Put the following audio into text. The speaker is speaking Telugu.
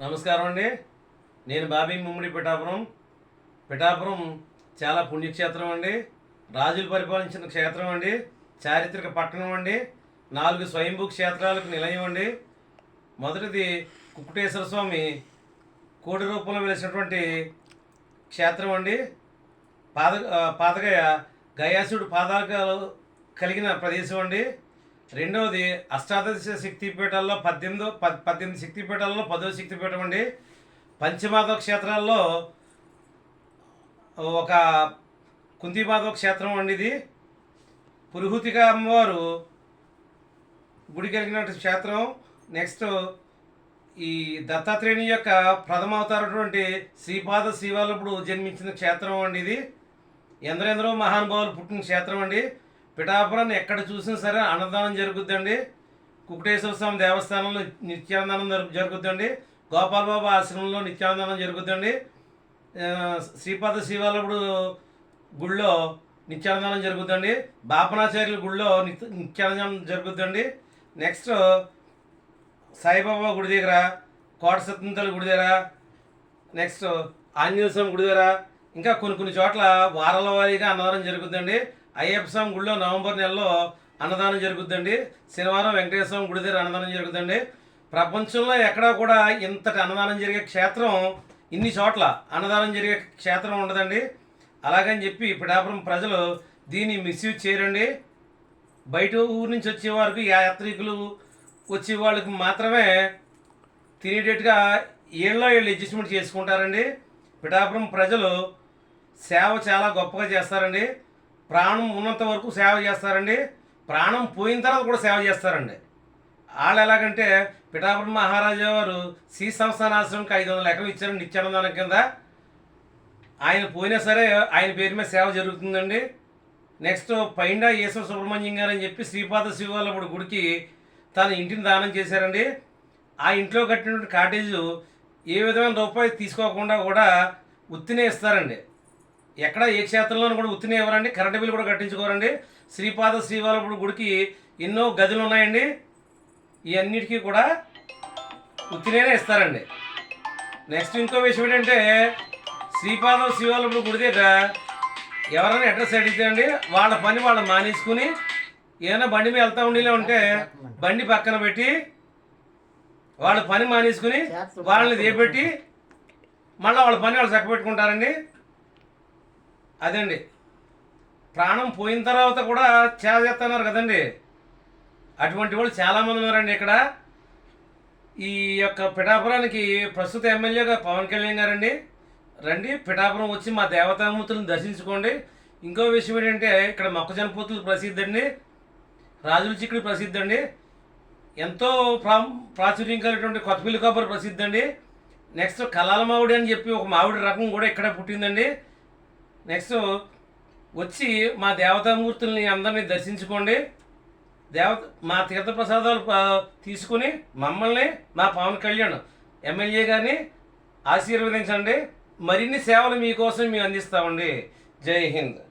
నమస్కారం అండి. నేను బాబీ ముమ్మిడి పిఠాపురం చాలా పుణ్యక్షేత్రం అండి. రాజులు పరిపాలించిన క్షేత్రం అండి. చారిత్రక పట్టణం అండి. 4 స్వయంభూ క్షేత్రాలకు నిలయం అండి. మొదటిది కుక్కుటేశ్వర స్వామి కోడి రూపంలో వెలిసినటువంటి క్షేత్రం అండి. పాతగయ గయాసుడు పాదాలు కలిగిన ప్రదేశం అండి. రెండవది అష్టాదశ శక్తిపీఠాల్లో 18 శక్తిపీఠాల్లో 10వ శక్తిపీఠం అండి. పంచమాధవ క్షేత్రాల్లో ఒక కుంతిమాధవ క్షేత్రం అండి. ఇది పురుహూతిక అమ్మవారు గుడి కలిగిన క్షేత్రం. నెక్స్ట్ ఈ దత్తాత్రేయుని యొక్క ప్రథమ అవతారటువంటి శ్రీపాద శ్రీవల్లభుడు జన్మించిన క్షేత్రం అండి. ఇది ఎందరెందరో మహానుభావులు పుట్టిన క్షేత్రం అండి. పిఠాపురాన్ని ఎక్కడ చూసినా సరే అన్నదానం జరుగుద్దండి. కుక్కుటేశ్వర స్వామి దేవస్థానంలో నిత్యాన్నదానం జరుగుద్దండి. గోపాలబాబు ఆశ్రమంలో నిత్యాన్నదానం జరుగుద్దండి. శ్రీపాద శ్రీవల్లభుడు గుళ్ళో నిత్యాన్నదానం జరుగుద్దండి. బాపనాచార్యుల గుళ్ళో నిత్యాన్నదానం జరుగుద్దండి. నెక్స్ట్ సాయిబాబా గుడి దగ్గర, కోట సత్యంతల గుడి దగ్గర, నెక్స్ట్ ఆంజనేయ స్వామి గుడి దగ్గర, ఇంకా కొన్ని చోట్ల వారాల వారీగా అన్నదానం జరుగుద్దండి. అయ్యప్ప స్వామి గుడిలో నవంబర్ నెలలో అన్నదానం జరుగుద్దండి. శనివారం వెంకటేశ్వర స్వామి గుడి దగ్గర అన్నదానం జరుగుతుందండి. ప్రపంచంలో ఎక్కడా కూడా ఇంతటి అన్నదానం జరిగే క్షేత్రం, ఇన్ని చోట్ల అన్నదానం జరిగే క్షేత్రం ఉండదండి. అలాగని చెప్పి పిఠాపురం ప్రజలు దీన్ని మిస్యూజ్ చేయరండి. బయట ఊరు నుంచి వచ్చే వారికి, యాత్రికులు వచ్చే వాళ్ళకి మాత్రమే తినేటట్టుగా ఏళ్ళు అడ్జస్ట్మెంట్ చేసుకుంటారండి. పిఠాపురం ప్రజలు సేవ చాలా గొప్పగా చేస్తారండి. ప్రాణం ఉన్నంత వరకు సేవ చేస్తారండి. ప్రాణం పోయిన తర్వాత కూడా సేవ చేస్తారండి. వాళ్ళు ఎలాగంటే పిఠాపురం మహారాజా వారు శ్రీ సంస్థాన ఆశ్రమంకి 500 ఎకరాలు ఇచ్చారండి నిత్యాన్నదానం కింద. ఆయన పోయినా సరే ఆయన పేరు మీద సేవ జరుగుతుందండి. నెక్స్ట్ పైండా ఈశ్వర సుబ్రహ్మణ్యం గారు అని చెప్పి శ్రీపాద శ్రీవల్లభుడు గుడికి తన ఇంటిని దానం చేశారండి. ఆ ఇంట్లో కట్టినటువంటి కాటేజు ఏ విధమైన రూపాయి తీసుకోకుండా కూడా ఉత్తినే ఇస్తారండి. ఎక్కడ ఏ క్షేత్రంలోనూ కూడా ఉత్తినే ఇవ్వరండి. కరెంటు బిల్లు కూడా కట్టించుకోరండి. శ్రీపాద శ్రీవల్లభుడు గుడికి ఎన్నో గదులు ఉన్నాయండి. ఈ అన్నిటికీ కూడా ఉత్తినే ఇస్తారండి. నెక్స్ట్ ఇంకో విషయం ఏంటంటే శ్రీపాద శ్రీవల్లభుడు గుడి దగ్గర ఎవరైనా అడ్రస్ అడిగితే అండి వాళ్ళ పని వాళ్ళు మానేసుకుని ఏదైనా బండి మీద వెళ్తా ఉండేలా ఉంటే బండి పక్కన పెట్టి వాళ్ళ పని మానేసుకుని వాళ్ళని దేపెట్టి మళ్ళీ వాళ్ళ పని వాళ్ళు చక్కబెట్టుకుంటారండి. అదండి, ప్రాణం పోయిన తర్వాత కూడా సేవ చేస్తున్నారు కదండి. అటువంటి వాళ్ళు చాలామంది ఉన్నారండి ఇక్కడ. ఈ యొక్క పిఠాపురానికి ప్రస్తుత ఎమ్మెల్యేగా పవన్ కళ్యాణ్ గారండి. రండి, పిఠాపురం వచ్చి మా దేవతామూర్తులను దర్శించుకోండి. ఇంకో విషయం ఏంటంటే ఇక్కడ మొక్కజొన్న పూతలు ప్రసిద్ధి అండి. రాజుల చిక్కుడు ప్రసిద్ధి అండి. ఎంతో ప్రాచుర్యం కలిగినటువంటి కొత్తపల్లి కొబ్బరి ప్రసిద్ధి అండి. నెక్స్ట్ కలాల మామిడి అని చెప్పి ఒక మామిడి రకం కూడా ఇక్కడే పుట్టిందండి. నెక్స్ట్ వచ్చి మా దేవతామూర్తుల్ని అందరినీ దర్శించుకోండి. మా తీర్థప్రసాదాలు తీసుకుని మమ్మల్ని, మా పవన్ కళ్యాణ్ ఎమ్మెల్యే గారిని ఆశీర్వదించండి. మరిన్ని సేవలు మీకోసం మేము అందిస్తామండి. జై హింద్.